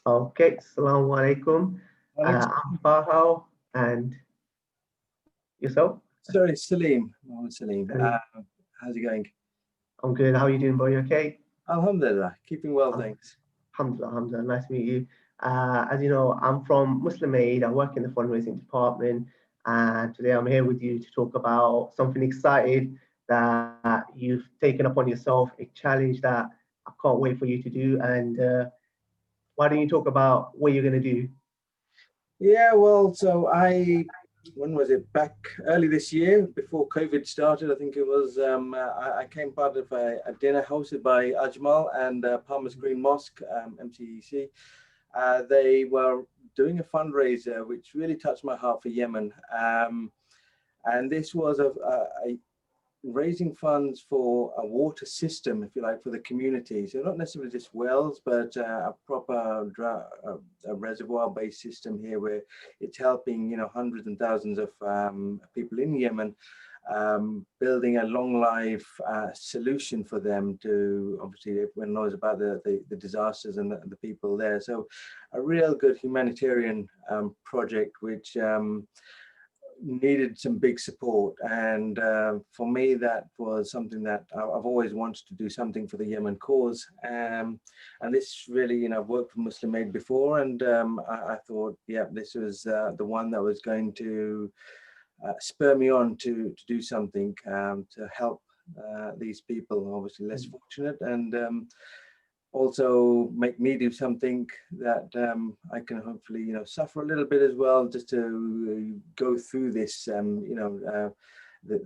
Okay, Assalamu alaikum. Alex, I'm Fahal, and yourself? sorry, Saleem. Mohammed Saleem. Salim. How's it going? I'm good. How are you doing, boy? You okay? Alhamdulillah, keeping well, Um, thanks. Alhamdulillah, alhamdulillah. Nice to meet you. As you know, I'm from Muslim Aid. I work in the fundraising department, and today I'm here with you to talk about something exciting that you've taken upon yourself, a challenge that I can't wait for you to do. And why don't you talk about what you're going to do? Yeah, well, when was it? Back early this year, before COVID started, I think it was. I came part of a dinner hosted by Ajmal and Palmer's Green Mosque, MCEC. They were doing a fundraiser which really touched my heart for Yemen. And this was a raising funds for a water system, if you like, for the community. So not necessarily just wells, but a proper a reservoir-based system here, where it's helping, hundreds and thousands of people in Yemen, building a long life solution for them to, obviously everyone knows about the disasters and the people there. So a real good humanitarian project, which needed some big support, and for me that was something that I've always wanted to do, something for the Yemen cause, and this really, I've worked for Muslim Aid before, and I thought, yeah, this was the one that was going to spur me on to do something to help these people, obviously less fortunate, and also make me do something that I can hopefully, suffer a little bit as well, just to go through this, the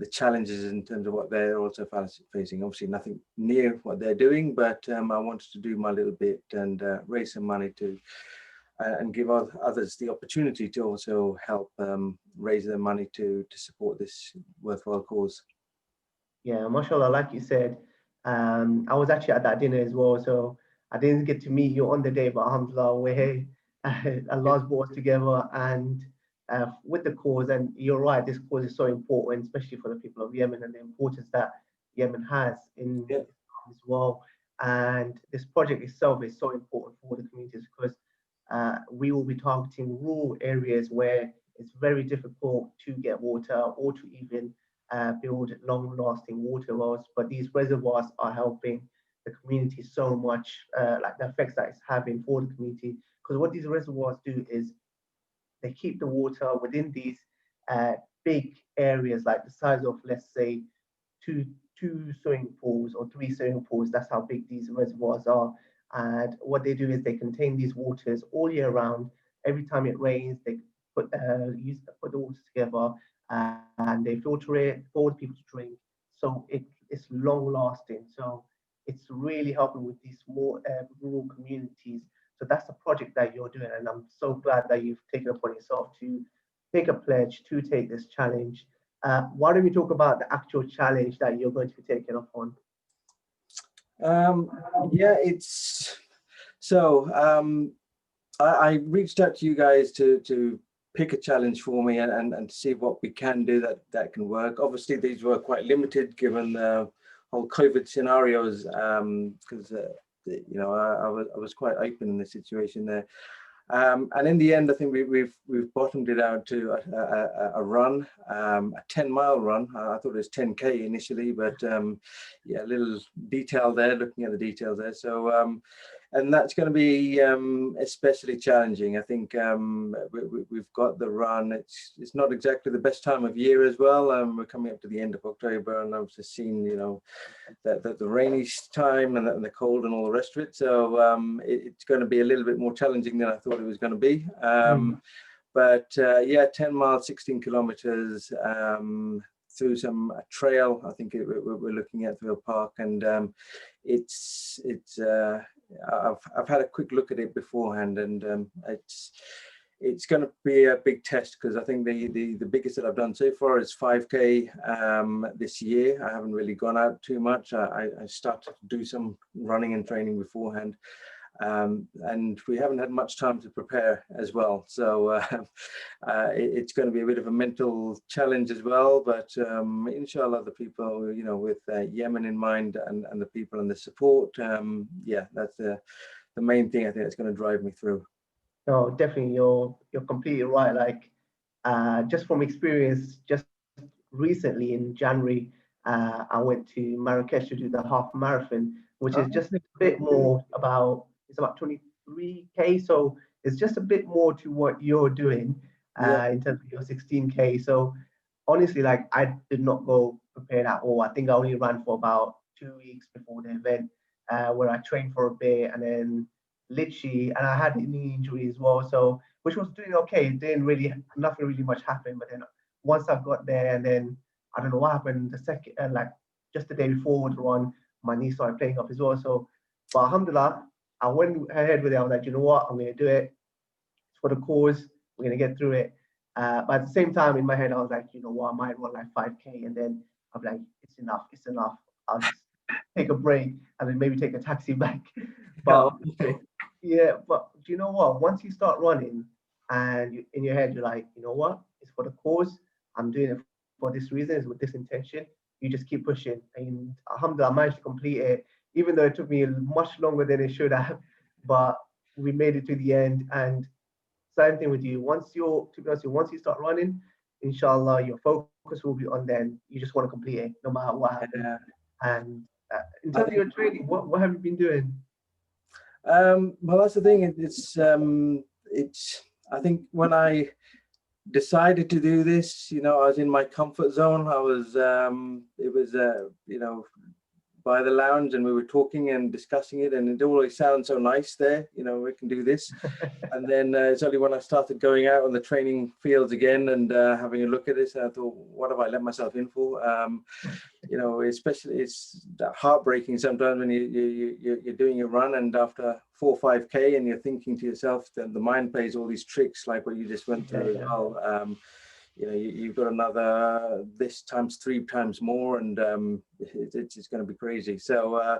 challenges in terms of what they're also facing. Obviously nothing near what they're doing, but I wanted to do my little bit and raise some money to, and give others the opportunity to also help raise their money to support this worthwhile cause. Yeah, mashallah, like you said, I was actually at that dinner as well, so I didn't get to meet you on the day, but alhamdulillah, we're here. Allah's brought us together and with the cause, and you're right, this cause is so important, especially for the people of Yemen and the importance that Yemen has in Yeah. as well. And this project itself is so important for the communities because we will be targeting rural areas where it's very difficult to get water or to even build long-lasting water wells. But these reservoirs are helping the community so much, like the effects that it's having for the community. Because what these reservoirs do is they keep the water within these big areas, like the size of, let's say, two swimming pools or three swimming pools. That's how big these reservoirs are. And what they do is they contain these waters all year round. Every time it rains, they put the water together and they filter it for the people to drink. So it's long lasting. So it's really helping with these more rural communities. So that's the project that you're doing, and I'm so glad that you've taken upon yourself to take a pledge to take this challenge. Why don't we talk about the actual challenge that you're going to be taking up on? Yeah, it's so I reached out to you guys to pick a challenge for me and see what we can do that can work. Obviously, these were quite limited given the whole COVID scenarios, because I was quite open in the situation there. And in the end, I think we've bottomed it out to a run, a 10-mile run. I thought it was 10K initially, but yeah, a little detail there, looking at the details there. So, and that's going to be especially challenging. I think we've got the run. It's not exactly the best time of year as well. We're coming up to the end of October, and I've just seen, the rainy time and the cold and all the rest of it. So it's going to be a little bit more challenging than I thought it was going to be. But yeah, 10 miles, 16 kilometers through some trail. I think we're looking at through a park, and I've had a quick look at it beforehand, and it's going to be a big test, because I think the biggest that I've done so far is 5K this year. I haven't really gone out too much. I started to do some running and training beforehand, and we haven't had much time to prepare as well. So it's going to be a bit of a mental challenge as well. But inshallah, the people, with Yemen in mind, and the people and the support, yeah, that's the main thing I think that's going to drive me through. No, definitely, you're completely right. Like, just from experience, just recently in January, I went to Marrakesh to do the half marathon, which is just a bit more about, it's about 23K. So it's just a bit more to what you're doing Yeah, in terms of your 16K. So honestly, like I did not go prepared at all. I think I only ran for about 2 weeks before the event, where I trained for a bit and then literally, and I had a knee injury as well. So which was doing okay. It didn't really, nothing really much happened. But then once I got there, and then I don't know what happened. The second, like just the day before the run, my knee started playing up as well. So, but alhamdulillah, I went ahead with it. I was like, you know what, I'm gonna do it. It's for the cause. We're gonna get through it. But at the same time, in my head, I was like, you know what, I might run like 5K, and then I'm like, it's enough. It's enough. I'll just take a break and then maybe take a taxi back. yeah, But yeah, but do you know what? Once you start running and in your head, you're like, you know what? It's for the cause. I'm doing it for this reason, it's with this intention. You just keep pushing. And alhamdulillah, I managed to complete it, even though it took me much longer than it should have. But we made it to the end. And same thing with you. To be honest, once you start running, inshallah, your focus will be on then. You just want to complete it, no matter what happens. yeah. And in I terms of think your training, what have you been doing? well, that's the thing. It's. I think when I decided to do this, I was in my comfort zone. I was. It was. By the lounge, and we were talking and discussing it, and it always sounds so nice there. We can do this. And then it's only when I started going out on the training fields again and having a look at this, I thought, what have I let myself in for? Especially it's heartbreaking sometimes when you're doing a run and after 4 or 5K and you're thinking to yourself that the mind plays all these tricks like what you just went through as well. You've got another this times 3 times more, and it's going to be crazy. So,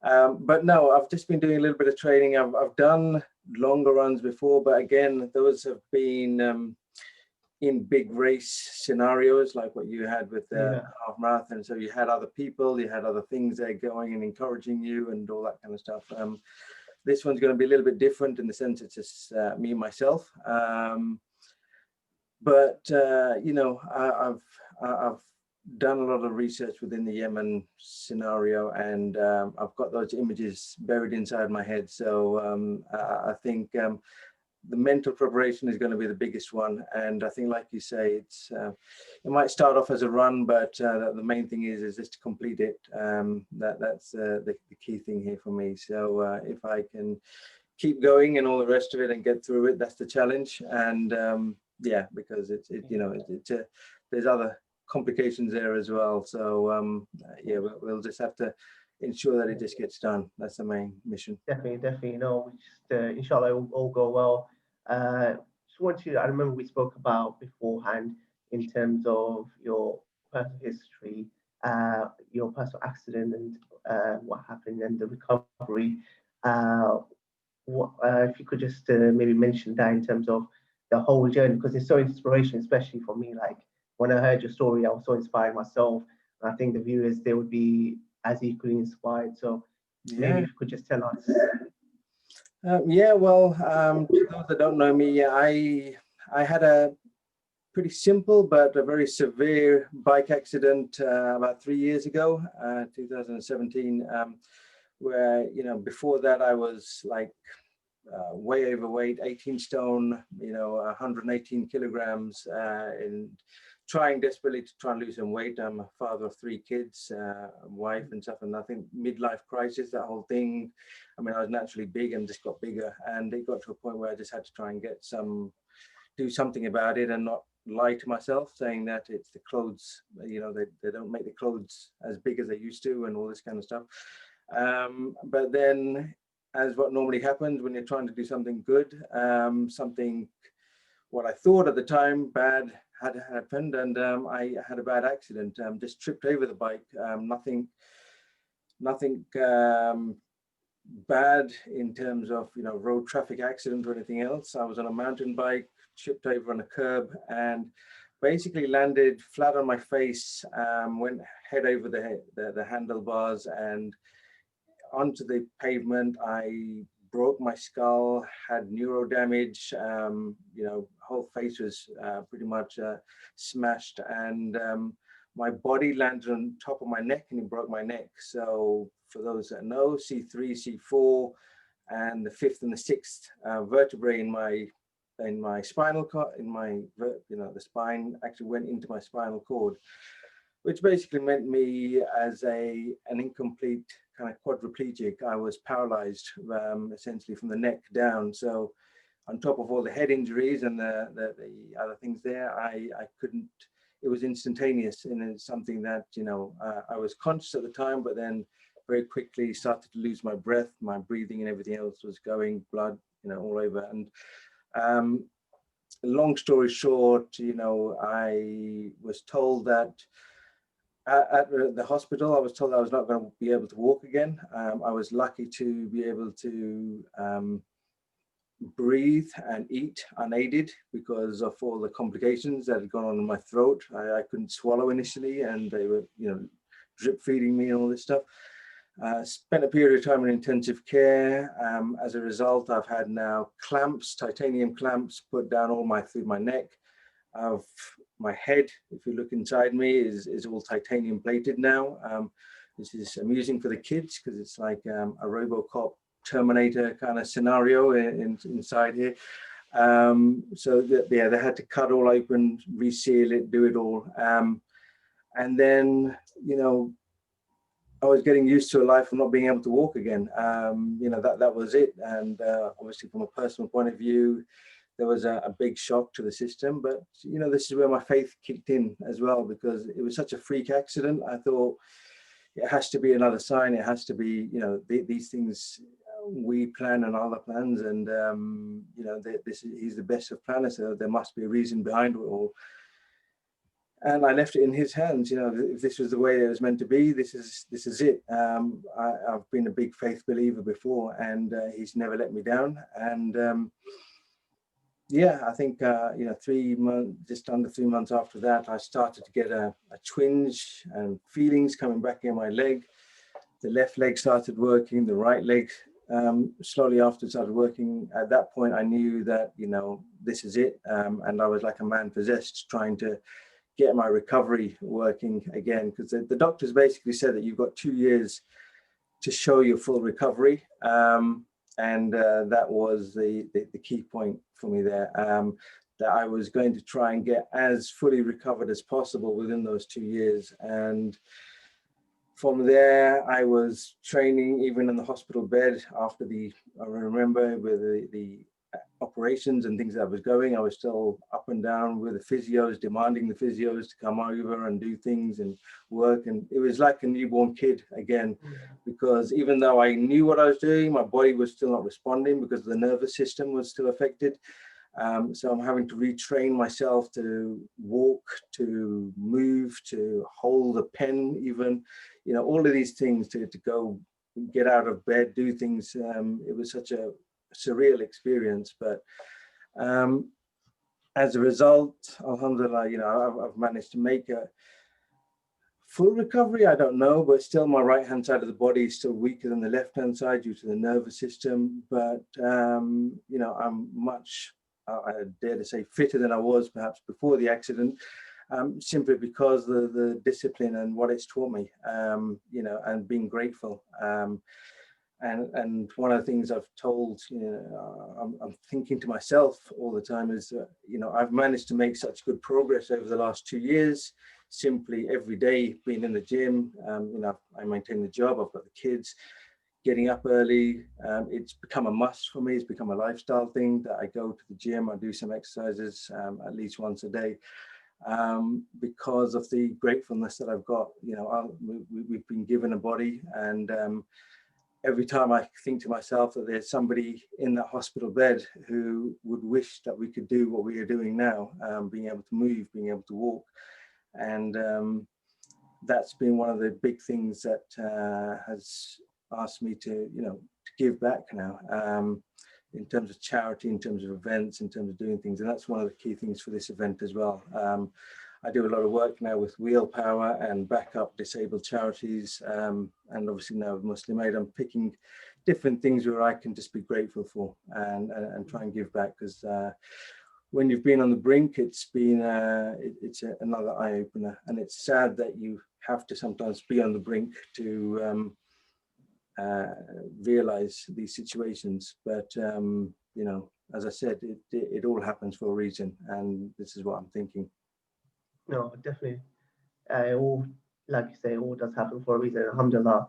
but no, I've just been doing a little bit of training. I've done longer runs before, but again, those have been in big race scenarios like what you had with the Yeah, half marathon. So you had other people, you had other things there going and encouraging you and all that kind of stuff. This one's going to be a little bit different in the sense it's just me and myself. But I've done a lot of research within the Yemen scenario, and I've got those images buried inside my head. So I think the mental preparation is going to be the biggest one. And I think, like you say, it might start off as a run, but the main thing is just to complete it. That's the key thing here for me. So if I can keep going and all the rest of it and get through it, that's the challenge. And yeah, because there's other complications there as well. So yeah, we'll just have to ensure that it just gets done. That's the main mission. definitely. No, we just inshallah it will all go well. Just want to. I remember we spoke about beforehand in terms of your personal history, your personal accident, and what happened, and the recovery. Uh, if you could just maybe mention that in terms of the whole journey, because it's so inspirational, especially for me. Like when I heard your story, I was so inspired myself. And I think the viewers they would be as equally inspired. So maybe Yeah. if you could just tell us. Yeah, well, to those that don't know me, I had a pretty simple but a very severe bike accident about 3 years ago, 2017, where before that I was like way overweight, 18 stone, 118 kilograms, and trying desperately to try and lose some weight. I'm a father of 3 kids, wife and stuff, and I think midlife crisis, that whole thing. I mean, I was naturally big and just got bigger, and it got to a point where I just had to try and do something about it and not lie to myself, saying that it's the clothes, they don't make the clothes as big as they used to and all this kind of stuff. But then, as what normally happens when you're trying to do something good, something what I thought at the time bad had happened, and I had a bad accident. Just tripped over the bike. Nothing bad in terms of road traffic accident or anything else. I was on a mountain bike, tripped over on a curb, and basically landed flat on my face. Went head over the handlebars and onto the pavement. I broke my skull, had neuro damage, you know, whole face was pretty much smashed, and my body landed on top of my neck and it broke my neck. So for those that know, C3, C4, and the fifth and the sixth vertebrae in my spinal cord, the spine actually went into my spinal cord, which basically meant me as an incomplete kind of quadriplegic. I was paralyzed essentially from the neck down. So on top of all the head injuries and the other things there, I couldn't, it was instantaneous, and it's something that, you know, I was conscious at the time, but then very quickly started to lose my breath, my breathing and everything else was going, blood, you know, all over. And long story short, you know, I was told that at the hospital, I was told I was not going to be able to walk again. I was lucky to be able to breathe and eat unaided because of all the complications that had gone on in my throat. I couldn't swallow initially, and they were, you know, drip feeding me and all this stuff. Spent a period of time in intensive care. As a result, I've had now clamps, titanium clamps, put down all through my neck. My head, if you look inside me, is all titanium plated now. This is amusing for the kids because it's like a RoboCop Terminator kind of scenario inside here. So they had to cut all open, reseal it, do it all. And then, you know, I was getting used to a life of not being able to walk again. You know, that was it. And obviously from a personal point of view, there was a big shock to the system. But, you know, this is where my faith kicked in as well, because it was such a freak accident. I thought it has to be another sign. It has to be, you know, these things we plan and other plans. And, you know, he's the best of planners. So there must be a reason behind it all. And I left it in his hands. You know, if this was the way it was meant to be, this is it. I've been a big faith believer before, and he's never let me down. And yeah, I think you know, 3 months, just under 3 months after that, I started to get a twinge and feelings coming back in my leg. The left leg started working, the right leg slowly after started working. At that point, I knew that, you know, this is it, and I was like a man possessed, trying to get my recovery working again, because the doctors basically said that you've got 2 years to show your full recovery, and that was the key point for me there, that I was going to try and get as fully recovered as possible within those 2 years. And from there, I was training even in the hospital bed after I remember with the operations and things that I was going, I was still up and down with the physios, demanding the physios to come over and do things and work. And it was like a newborn kid again, because even though I knew what I was doing, my body was still not responding because the nervous system was still affected. So I'm having to retrain myself to walk, to move, to hold a pen even, you know, all of these things to go get out of bed, do things. It was such a surreal experience, but as a result, alhamdulillah, you know, I've managed to make a full recovery. I don't know, but still my right hand side of the body is still weaker than the left hand side due to the nervous system. But you know, I'm much, I dare to say, fitter than I was perhaps before the accident, simply because the discipline and what it's taught me, you know, and being grateful. And one of the things I've told, you know, I'm thinking to myself all the time is, you know, I've managed to make such good progress over the last 2 years, simply every day being in the gym. You know, I maintain the job, I've got the kids, getting up early. It's become a must for me. It's become a lifestyle thing that I go to the gym, I do some exercises at least once a day, because of the gratefulness that I've got. You know, we've been given a body, and every time I think to myself that there's somebody in that hospital bed who would wish that we could do what we are doing now, being able to move, being able to walk. And that's been one of the big things that has asked me to, you know, to give back now, in terms of charity, in terms of events, in terms of doing things. And that's one of the key things for this event as well. I do a lot of work now with Wheel Power and backup disabled charities, and obviously now with Muslim Aid, I'm picking different things where I can just be grateful for and try and give back, because when you've been on the brink, it's been another eye opener, and it's sad that you have to sometimes be on the brink to realize these situations. But you know, as I said, it all happens for a reason, and this is what I'm thinking. No, definitely. All, like you say, all does happen for a reason. Alhamdulillah,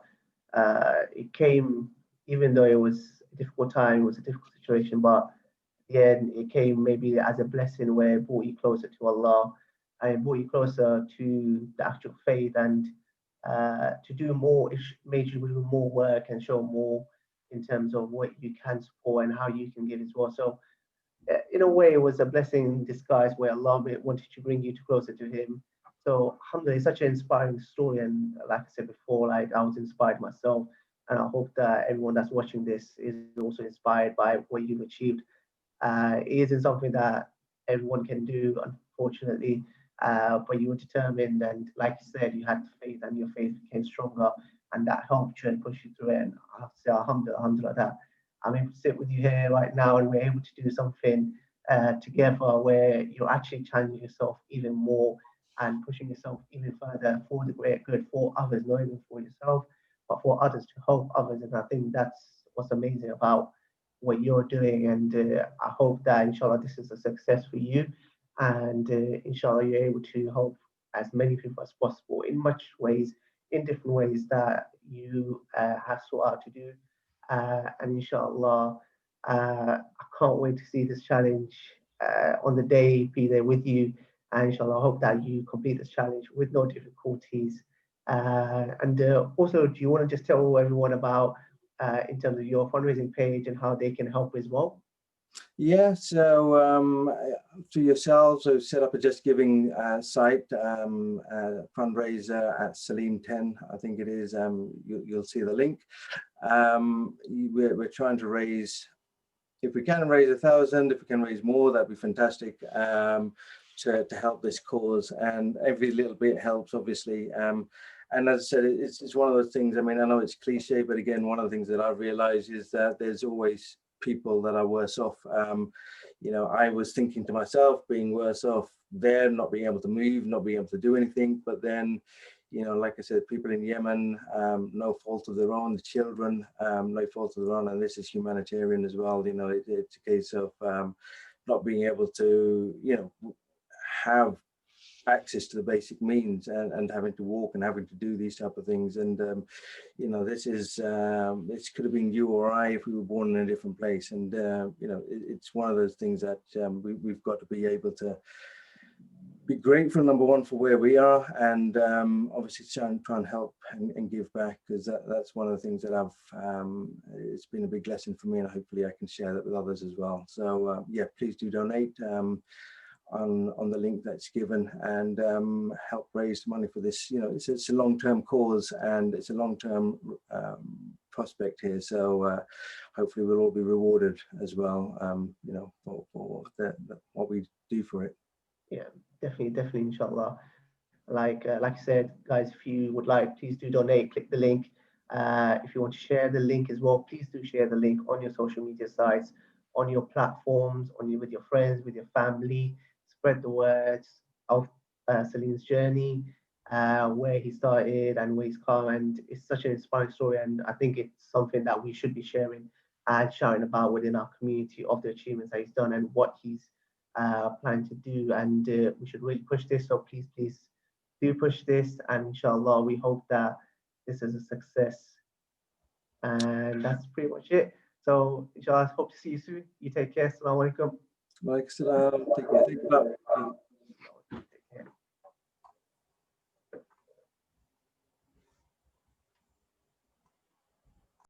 it came, even though it was a difficult time, it was a difficult situation, but yeah, it came maybe as a blessing where it brought you closer to Allah and it brought you closer to the actual faith, and to do more, it made you do more work and show more in terms of what you can support and how you can give as well. So in a way, it was a blessing in disguise where Allah wanted to bring you closer to Him. So, alhamdulillah, it's such an inspiring story. And like I said before, like I was inspired myself. And I hope that everyone that's watching this is also inspired by what you've achieved. It isn't something that everyone can do, unfortunately, but you were determined. And like you said, you had faith and your faith became stronger. And that helped you and pushed you through it. And I have to say, alhamdulillah, alhamdulillah, that I'm able to sit with you here right now and we're able to do something together where you're actually challenging yourself even more and pushing yourself even further for the greater good for others, not even for yourself, but for others, to help others. And I think that's what's amazing about what you're doing. And I hope that, inshallah, this is a success for you. And inshallah, you're able to help as many people as possible in much ways, in different ways that you have sought out to do. And inshallah, I can't wait to see this challenge on the day, be there with you. And inshallah, I hope that you complete this challenge with no difficulties. And also, do you want to just tell everyone about, in terms of your fundraising page and how they can help as well? Yeah, so to yourselves, I've set up a Just Giving site, fundraiser at Saleem 10, I think it is. You'll see the link. We're trying to raise, if we can raise 1,000, if we can raise more, that'd be fantastic, to help this cause. And every little bit helps, obviously. And as I said, it's one of those things. I mean, I know it's cliche, but again, one of the things that I've realized is that there's always people that are worse off. You know, I was thinking to myself, being worse off there, not being able to move, not being able to do anything. But then, you know, like I said, people in Yemen, no fault of their own, the children, no fault of their own, and this is humanitarian as well. You know, it's a case of not being able to, you know, have access to the basic means, and having to walk and having to do these type of things. And you know, this could have been you or I if we were born in a different place. And you know, it's one of those things that we've got to be able to be grateful, number one, for where we are, and obviously try and help and give back, because that's one of the things that it's been a big lesson for me, and hopefully I can share that with others as well. So yeah, please do donate on the link that's given, and help raise money for this. You know, it's a long-term cause, and it's a long-term prospect here. So hopefully we'll all be rewarded as well, you know, for what we do for it. Yeah, definitely, inshallah. Like I said, guys, if you would like, please do donate. Click the link. If you want to share the link as well, please do share the link on your social media sites, on your platforms, with your friends, with your family. Spread the words of Saleem's journey, where he started and where he's come. And it's such an inspiring story. And I think it's something that we should be sharing and shouting about within our community, of the achievements that he's done and what he's planning to do. And we should really push this. So please do push this. And inshallah, we hope that this is a success. And that's pretty much it. So inshallah, I hope to see you soon. You take care. Assalamu alaikum. Like, take care. Think about